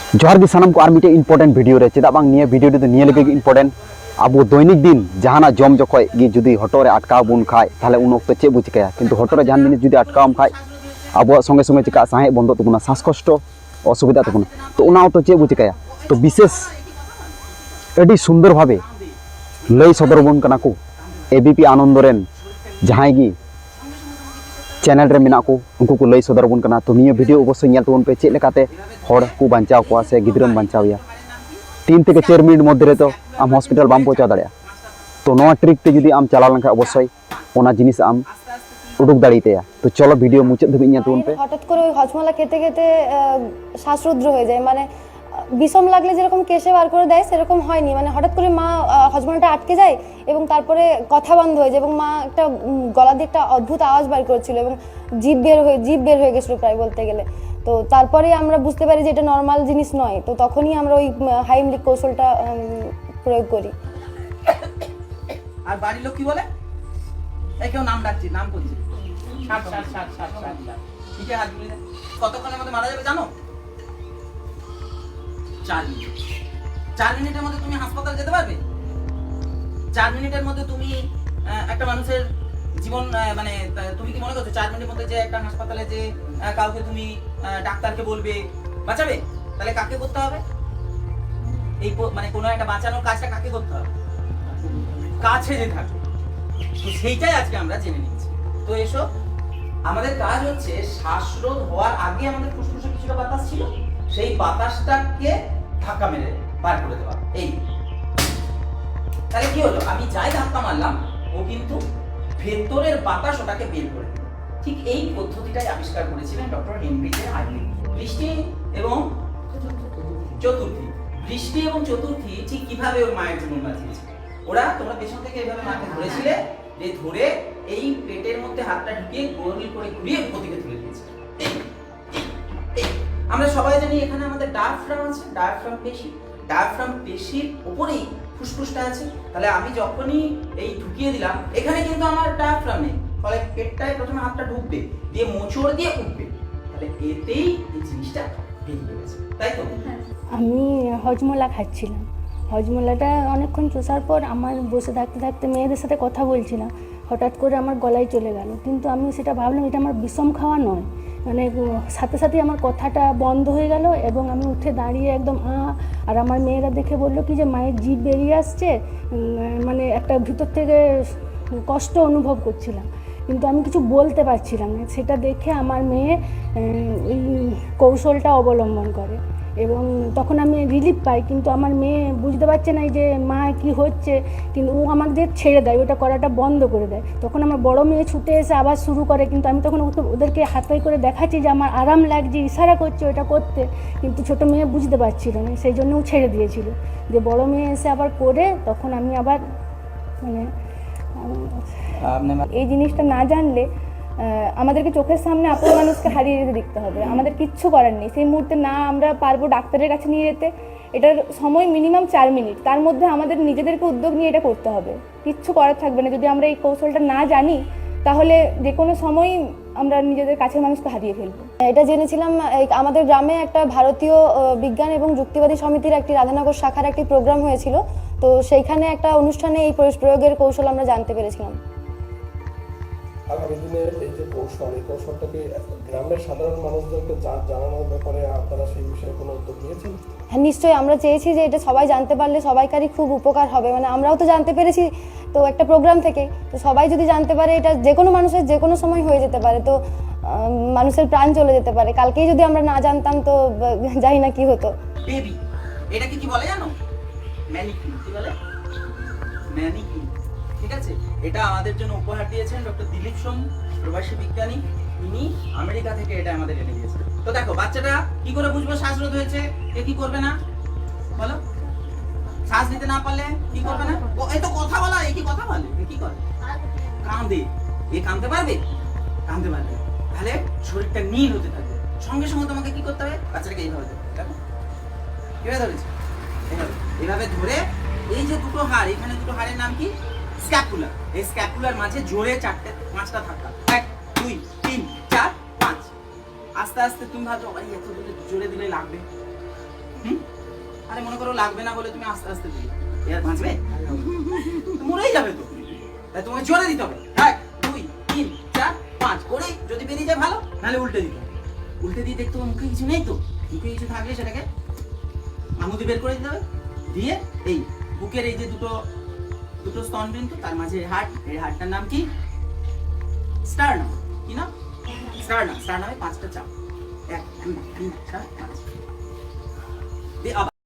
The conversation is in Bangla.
जोहार गे सानाम को आर मिटे इम्पोर्टेंट वीडियो रे चेदा बांग निया वीडियो रे तो निया लगे इम्पोर्टेंट अब दैनिक दिन जहाना जम जखय गे जुदी हटो रे अटकाव बुन खाय ताहले उन वक्त चे बु चिकाया किंतु हटो रे जहान जिनिस जुदी अटकावम खाय अब संगे संगे चिका साहे बंद तबना श्वासकष्ट असुविधा तबना तो उना तो चे बु चिकाया तो विशेष अडी सुंदर भावे लय सदर बन कना को एबीपी आनंद रेन जहां गी चैनल रे मेना को उनको को लय सदर बन कना तो निया वीडियो अवश्य नेल तबन पे चे लेकाते हड़ को बचाव को से गिद्रम बचावया 3 থেকে 4 मिनट मध्य रे तो आम हॉस्पिटल बाम पहुंचा दाड़िया तो नोआ ट्रिक ते जुदी आम चला लंखा अवश्य ओना जिनिस आम उडुक दाड़ीतेया तो चलो वीडियो मुचाद धबि नेल तबन पे হঠাৎ করে ওই হজমলা খেতে খেতে শ্বাসরুদ্র হয়ে যায় মানে বিষম লাগলে যেরকম কেশে বার করে দেয় সেরকম হয়নি মানে হঠাৎ করে মা হজমলাটা আটকে যায় এবং তারপরে কথা বন্ধ হয়ে যায় এবং মা একটা গলা দিয়ে একটা অদ্ভুত আওয়াজ বার করেছিল এবং জিভ বের হয়ে গেছিল প্রায় বলতে গেলে তো তারপরে আমরা বুঝতে পারি যে এটা নরমাল জিনিস নয় তো তখনই আমরা ওই হাইমলিক কৌশলটা প্রয়োগ করি আর বাড়ির লোক কি বলে এই কেউ নাম ডাকছে নাম করছে ঠিক আছে কতক্ষণের মধ্যে মারা যাবে জানো 4 মিনিটের মধ্যে তুমি হাসপাতাল যেতে পারবে 4 মিনিটের মধ্যে তুমি একটা মানুষের জীবন মানে তুমি কি মনে করছো 4 মিনিটের মধ্যে যে একটা হাসপাতালে যে কাউকে তুমি ডাক্তারকে বলবে বাঁচাবে তাহলে কাকে করতে হবে এই মানে কোনো একটা বাঁচানোর কাজটা কাকে করতে হবে কাছে যে থাকবে তো সেইটাই আজকে আমরা জেনে নিচ্ছি তো এসো আমাদের কাজ হচ্ছে শ্বাসরোধ হওয়ার আগে আমাদের ফুসফুসে কিছুটা বাতাস ছিল সেই বাতাসটাকে ধাক্কা মেরে বার করে দেওয়া এই তাহলে কি হলো আমি যাই ধাক্কা মারলাম ও কিন্তু ভেতরের বাতাস ওটাকে বের করে দিল ঠিক এই পদ্ধতিটাই আবিষ্কার করেছিলেন ডক্টর হেনরি জে হাইমলিক বৃষ্টি এবং চতুর্থী ঠিক কিভাবে ওর মায়ের জন্য বাঁচিয়েছে ওরা তোমরা পেছন থেকে এইভাবে মাকে ধরেছিলে যে ধরে এই পেটের মধ্যে হাতটা ঢুকিয়ে গোল করে ঘুরিয়ে গতিকে তুলে দিয়েছে আমরা সবাই জানি এখানে আমাদের ডায়াফ্রাম আছে ডায়াফ্রাম পেশির উপরেই ফুসফুসটা আছে তাহলে আমি যখনই এই ঢুকিয়ে দিলাম এখানে কিন্তু আমার ডায়াফ্রাম নেই ফলে পেটটায় প্রথমে হাতটা ঢুকবে দিয়ে মোচড় দিয়ে উঠবে তাহলে এতেই এই জিনিসটা বেরিয়ে গেছে তাই তো আমি হজমলা খাচ্ছিলাম হজমলাটা অনেকক্ষণ চষার পর আমার বসে থাকতে থাকতে মেয়েদের সাথে কথা বলছিলাম হঠাৎ করে আমার গলায় চলে গেল কিন্তু আমি সেটা ভাবলাম এটা আমার বিষম খাওয়া নয় মানে সাথে সাথে আমার কথাটা বন্ধ হয়ে গেল এবং আমি উঠে দাঁড়িয়ে একদম আর আমার মেয়েরা দেখে বললো কি যে মায়ের জিভ বেরিয়ে আসছে মানে একটা ভিতর থেকে কষ্ট অনুভব করছিলাম কিন্তু আমি কিছু বলতে পারছিলাম না সেটা দেখে আমার মেয়ে এই কৌশলটা অবলম্বন করে এবং তখন আমি রিলিফ পাই কিন্তু আমার মেয়ে বুঝতে পারছে না যে মা কি হচ্ছে কিন্তু ও আমাদের ছেড়ে দেয় ওটা করাটা বন্ধ করে দেয় তখন আমার বড় মেয়ে ছুটে এসে আবার শুরু করে কিন্তু আমি তখন ওদেরকে হাতপাই করে দেখাচ্ছি যে আমার আরাম লাগছে ইশারা করছে ওটা করতে কিন্তু ছোটো মেয়ে বুঝতে পারছিল না সেই জন্য ও ছেড়ে দিয়েছিল যে বড় মেয়ে এসে আবার করে তখন আমি আবার মানে এই জিনিসটা না জানলে আমাদেরকে চোখের সামনে আপন মানুষকে হারিয়ে যেতে দেখতে হবে আমাদের কিচ্ছু করার নেই সেই মুহূর্তে না আমরা পারবো ডাক্তারের কাছে নিয়ে যেতে এটার সময় মিনিমাম 4 মিনিট তার মধ্যে আমাদের নিজেদেরকে উদ্যোগ নিয়ে এটা করতে হবে কিচ্ছু করার থাকবে না যদি আমরা এই কৌশলটা না জানি তাহলে যে কোনো সময় আমরা নিজেদের কাছের মানুষকে হারিয়ে ফেলবো এটা জেনেছিলাম আমাদের গ্রামে একটা ভারতীয় বিজ্ঞান এবং যুক্তিবাদী সমিতির একটি রাধানগর শাখার একটি প্রোগ্রাম হয়েছিল তো সেইখানে একটা অনুষ্ঠানে এই প্রয়োগের কৌশল আমরা জানতে পেরেছিলাম আগামী দিনে এই যে এই কৌশলটাকে গ্রামের সাধারণ মানুষদেরকে জানানোর ব্যাপারে আপনারা সেই বিষয়ে কোনো উদ্যোগ নিয়েছেন হ্যাঁ নিশ্চয়ই আমরা চেয়েছি যে এটা সবাই জানতে পারলে সবাইকারই খুব উপকার হবে মানে আমরাও তো জানতে পেরেছি তো একটা প্রোগ্রাম থেকে তো সবাই যদি জানতে পারে এটা যে কোনো মানুষের যে কোনো সময় হয়ে যেতে পারে তো মানুষের প্রাণ চলে যেতে পারে কালকেই যদি আমরা না জানতাম তো জানি না কি হতো বেবি এটাকে কি বলে জানো ম্যানিকিন কি বলে ম্যানিকিন ঠিক আছে এটা আমাদের জন্য উপহার দিয়েছেন ডক্টর দিলীপ সোম প্রবাসী বিজ্ঞানী ইনি আমেরিকা থেকে এটা আমাদের এনে দিয়েছেন তো দেখো বাচ্চাটা কি করে বুঝবো শ্বাসরোধ হয়েছে এ কি করবে না বলো শ্বাস নিতে না পারলে কি করবে না এই তো কথা বলা এই কি কথা বলে কি করে কাঁদে এ কাঁদতে পারবে তাহলে শরীরটা নীল হতে থাকবে সঙ্গে সঙ্গে তোমাকে কি করতে হবে বাচ্চাটাকে এইভাবে ধরো দেখো কিভাবে ধরেছে এইভাবে ধরে এই যে দুটো হাড় এখানে দুটো হাড়ের নাম কি স্ক্যাপুলা এই স্ক্যাপুলার মাঝে জোরে 5টা ধাক্কা 1 2 3 4 5 আস্তে আস্তে তুমি ভাবছো আরে এত জোরে দিলে লাগবে হুম? আরে মনে করো লাগবে না বলে তুমি আস্তে আস্তে দিলে, এ আর বাঁচবে? মরেই যাবে তো। তাই তোমাকে জোরে দিতে হবে, 1 2 3 4 5 করে, যদি বেরিয়ে যায় ভালো, নাহলে উল্টে দিতে হবে। উল্টে দিয়ে দেখতে হবে মুখে কিছু নেই তো, মুখে কিছু থাকলে সেটাকে আমুদি বের করে দিতে হবে। দিয়ে এই বুকের এই যে দুটো স্তন বিন্দু, তার মাঝে হার্ট, এই হার্টটার নাম কি? স্টার্নাম। কি নাম? স্টার্নামে 5টা চাপ, 1 2 3 4 5 দিয়ে আবার